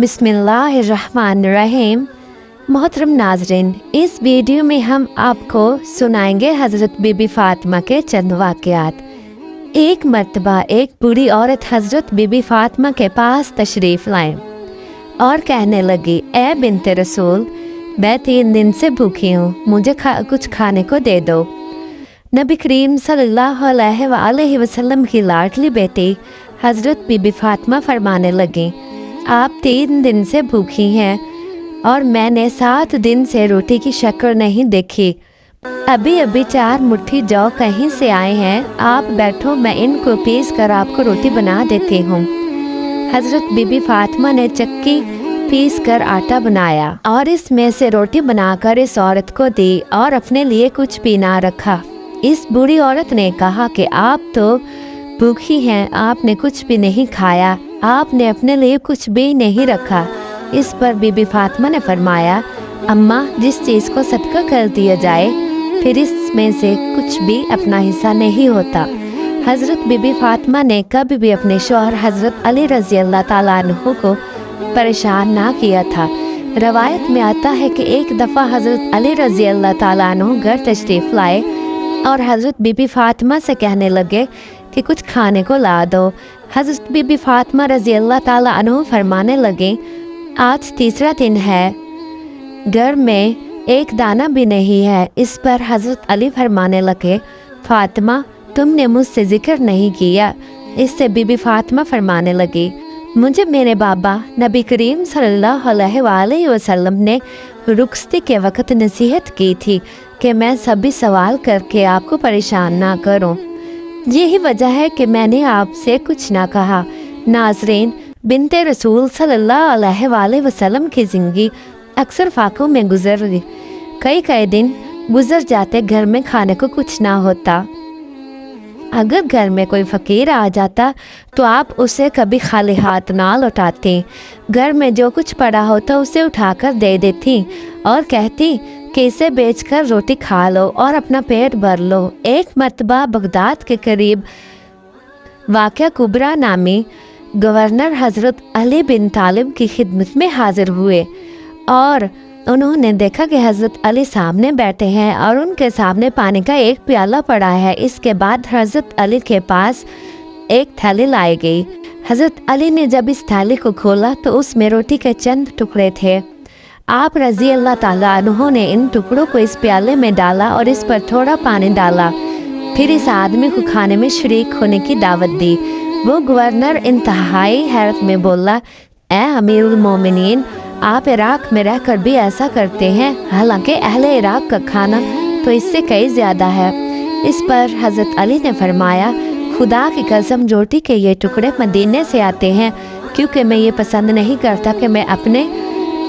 बिस्मिल्लाहिर्रहमानिर्रहीम। मोहतरम नाजरीन, इस वीडियो में हम आपको सुनाएंगे हज़रत बीबी फ़ातिमा के चंद वाक़यात। एक मर्तबा एक बूढ़ी औरत हज़रत बीबी फ़ातिमा के पास तशरीफ़ लाए और कहने लगी, ए बिन्ते रसूल, मैं 3 दिन से भूखी हूँ, मुझे कुछ खाने को दे दो। नबी करीम सल्लल्लाहु अलैहि वसल्लम की लाडली बेटी हज़रत बीबी फ़ातिमा फरमाने लगी, आप 3 दिन से भूखी हैं और मैंने 7 दिन से रोटी की शक्ल नहीं देखी। अभी अभी 4 मुट्ठी जौ कहीं से आए हैं, आप बैठो, मैं इनको पीस कर आपको रोटी बना देती हूँ। हज़रत बीबी फ़ातिमा ने चक्की पीस कर आटा बनाया और इसमें से रोटी बनाकर इस औरत को दी और अपने लिए कुछ भी ना रखा। इस बूढ़ी औरत ने कहा कि आप तो भूखी हैं, आपने कुछ भी नहीं खाया, आपने अपने लिए कुछ भी नहीं रखा। इस पर बीबी फ़ातिमा ने फरमाया, अम्मा, जिस चीज़ को सदका कर दिया जाए फिर इसमें से कुछ भी अपना हिस्सा नहीं होता। हज़रत बीबी फ़ातिमा ने कभी भी अपने शौहर हज़रत अली रज़ी अल्लाह ताला अन्हु को परेशान ना किया था। रवायत में आता है कि एक दफ़ा हज़रत अली रज़ी अल्लाह ताला अन्हु घर तशरीफ़ लाए और हज़रत बीबी फ़ातिमा से कहने लगे कि कुछ खाने को ला दो। हज़रत बीबी फ़ातिमा रज़ी अल्लाह ताला अन्हु फरमाने लगे, आज तीसरा दिन है, घर में एक दाना भी नहीं है। इस पर हज़रत अली फरमाने लगे, फ़ातिमा, तुमने मुझसे जिक्र नहीं किया। इससे बीबी फ़ातिमा फरमाने लगी, मुझे मेरे बाबा नबी करीम सल्लल्लाहु अलैहि वसल्लम ने रुखसती के वक़्त नसीहत की थी कि मैं सभी सवाल करके आपको परेशान ना करूं। यही वजह है कि मैंने आपसे कुछ ना कहा। नाज़रीन, बिन्ते रसूल सल्लल्लाहु अलैहि वसल्लम की ज़िंदगी अक्सर फाकों में गुजर कई दिन गुजर जाते, घर में खाने को कुछ ना होता। अगर घर में कोई फ़कीर आ जाता तो आप उसे कभी खाली हाथ ना लौटाती। घर में जो कुछ पड़ा होता उसे उठाकर दे देती और कहती कि इसे बेचकर रोटी खा लो और अपना पेट भर लो। एक मर्तबा बगदाद के करीब वाक़या कुबरा नामी गवर्नर हज़रत अली बिन तालिब की खिदमत में हाजिर हुए और उन्होंने देखा कि हज़रत अली सामने बैठे हैं और उनके सामने पानी का एक प्याला पड़ा है। इसके बाद हज़रत अली के पास एक थैली लाई गई। हज़रत अली ने जब इस थैली को खोला तो उसमें रोटी के चंद टुकड़े थे। आप रज़ी अल्लाह ताला अन्हु ने इन टुकड़ों को इस प्याले में डाला और इस पर थोड़ा पानी डाला, फिर इस आदमी को खाने में शरीक होने की दावत दी। वो गवर्नर इंतहाई हैरत में बोला, ए अमीरुल मोमिनीन, आप इराक़ में रहकर भी ऐसा करते हैं, हालांकि अहले इराक़ का खाना तो इससे कई ज़्यादा है। इस पर हज़रत अली ने फरमाया, खुदा की कसम, रोटी के ये टुकड़े मदीने से आते हैं, क्योंकि मैं ये पसंद नहीं करता कि मैं अपने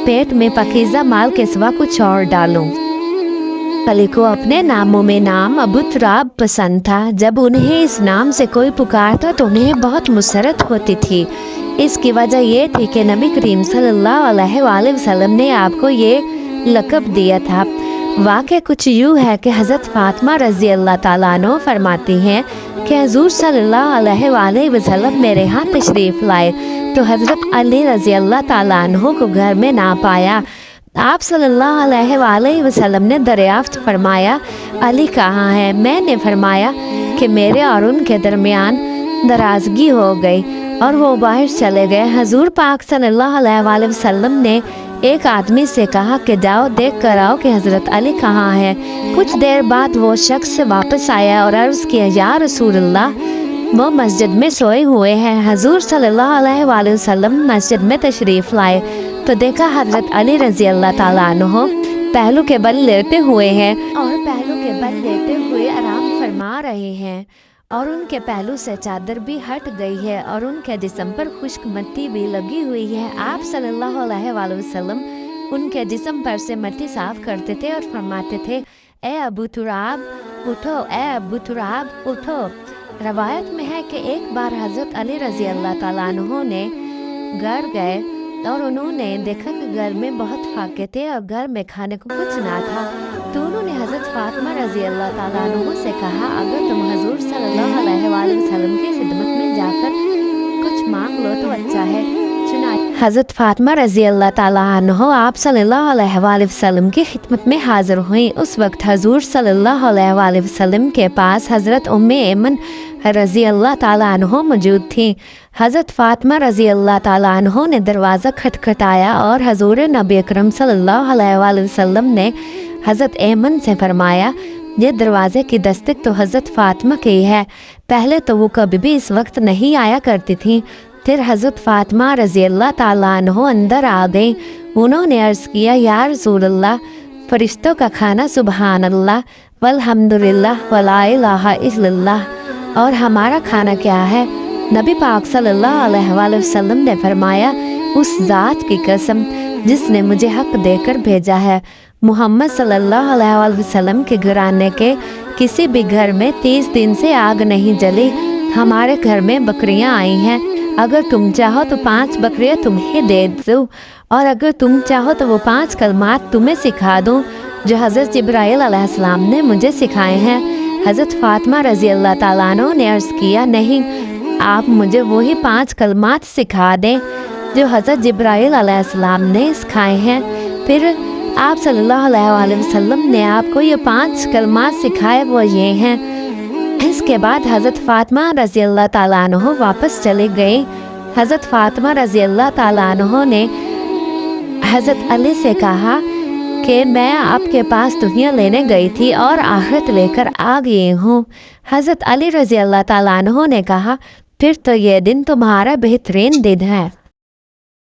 पेट में पकीज़ा माल के सिवा कुछ और डालूं। अली को अपने नामों में नाम अबू तुराब पसंद था। जब उन्हें इस नाम से कोई पुकारता तो उन्हें बहुत मुसरत होती थी। इसकी वजह ये थी कि नबी करीम सल्लल्लाहु अलैहि वसल्लम ने आपको ये लक़ब दिया था। वाक़या कुछ यूँ है कि हज़रत फ़ातिमा रज़ी अल्लाह ताला अन्हा फरमाती हैं कि हुज़ूर सल्लल्लाहु अलैहि वसल्लम मेरे यहाँ तशरीफ़ लाए तो हज़रत अली रज़ी अल्लाह ताला अन्हु को घर में ना पाया। आप सल्लल्लाहु अलैहि वसल्लम ने दरियाफ्त फरमाया, अली कहाँ है? मैंने फरमाया कि मेरे और उनके दरमियान नाराज़गी हो गई और वो बाहर चले गए। हुज़ूर पाक सल्लल्लाहु अलैहि वसल्लम ने एक आदमी से कहा कि जाओ देख कर आओ कि हज़रत अली कहाँ है। कुछ देर बाद वो शख्स वापस आया और अर्ज़ किया, या रसूलल्लाह, वो मस्जिद में सोए हुए हैं। हुज़ूर सल्लल्लाहु अलैहि वसल्लम मस्जिद में तशरीफ़ लाए तो देखा हज़रत अली रज़ी अल्लाह ताला अन्हु पहलू के बल लेटे हुए हैं और पहलू के बल लेटे हुए आराम फरमा रहे हैं और उनके पहलू से चादर भी हट गई है और उनके जिस्म पर खुश्क मट्टी भी लगी हुई है। आप सल्लल्लाहु अलैहि वसल्लम उनके जिस्म पर से मट्टी साफ करते थे और फरमाते थे, ए अबू तुराब उठो, ए अबू तुराब उठो। रवायत में है कि एक बार हज़रत अली रज़ी अल्लाह ताला अन्हु ने घर गए और उन्होंने देखा कि घर में बहुत फाके थे और घर में खाने को कुछ ना था, तो उन्होंने हज़रत फ़ातिमा रज़ी अल्लाह ताला अन्हा से कहा, अगर तुम हुज़ूर सल्लल्लाहु अलैहि वसल्लम की खिदमत में जाकर कुछ मांग लो तो अच्छा है। चुनांचे हज़रत फ़ातिमा रज़ी अल्लाह ताला अन्हा आप सल्लल्लाहु अलैहि वसल्लम की खिदमत में हाज़िर हुई। उस वक्त हजूर सल्लल्लाहु अलैहि वसल्लम के पास हज़रत उम्मे ऐमन रज़ी अल्लाह ताला अन्हा मौजूद थी। हज़रत फ़ातिमा रज़ी अल्लाह ताला अन्हा ने दरवाज़ा खटखटाया और हजूर नबी अकरम सल्लल्लाहु अलैहि वसल्लम ने हज़रत ऐमन से फरमाया, ये दरवाज़े की दस्तक तो हज़रत फ़ातिमा की है। पहले तो वो कभी भी इस वक्त नहीं आया करती थी। फिर हज़रत फ़ातिमा रज़ी अल्लाह ताला अन्हा अंदर आ गई। उन्होंने अर्ज़ किया, या रसूल अल्लाह, फरिश्तों का खाना सुबहान अल्लाह वल्हम्दुलिल्लाह वला इलाहा इल्लल्लाह, और हमारा खाना क्या है? नबी पाक सल्लल्लाहु अलैहि वसल्लम ने फरमाया, उस ज़ात की कसम जिसने मुझे हक देकर भेजा है, मोहम्मद सल्लल्लाहु अलैहि वसल्लम के घराने के किसी भी घर में 30 दिन से आग नहीं जली। हमारे घर में बकरियां आई हैं, अगर तुम चाहो तो 5 बकरियां तुम्हें दे दूँ, और अगर तुम चाहो तो वो 5 कलमात तुम्हें सिखा दूँ जो हज़रत जिब्राइल अलैहिस्सलाम ने मुझे सिखाए हैं। हज़रत फ़ातिमा रज़ी अल्लाह ताला अन्हा ने अर्ज़ किया, नहीं, आप मुझे वही 5 कलमात सिखा दें जो हज़रत जिब्राइल अलैहिस्सलाम ने सिखाए हैं। फिर आप सल्लल्लाहु अलैहि वसल्लम ने आपको ये 5 कलमात सिखाए, वो ये हैं। इसके बाद हज़रत फ़ातिमा रज़ी अल्लाह ताला अन्हा वापस चले गए। हज़रत फ़ातिमा रज़ी अल्लाह ताला अन्हा ने हज़रत अली से कहा कि मैं आपके पास दुनिया लेने गई थी और आखिरत लेकर आ गई हूँ। हज़रत अली रज़ी अल्लाह ताला अन्हा ने कहा, फिर तो ये दिन तुम्हारा बेहतरीन दिन है।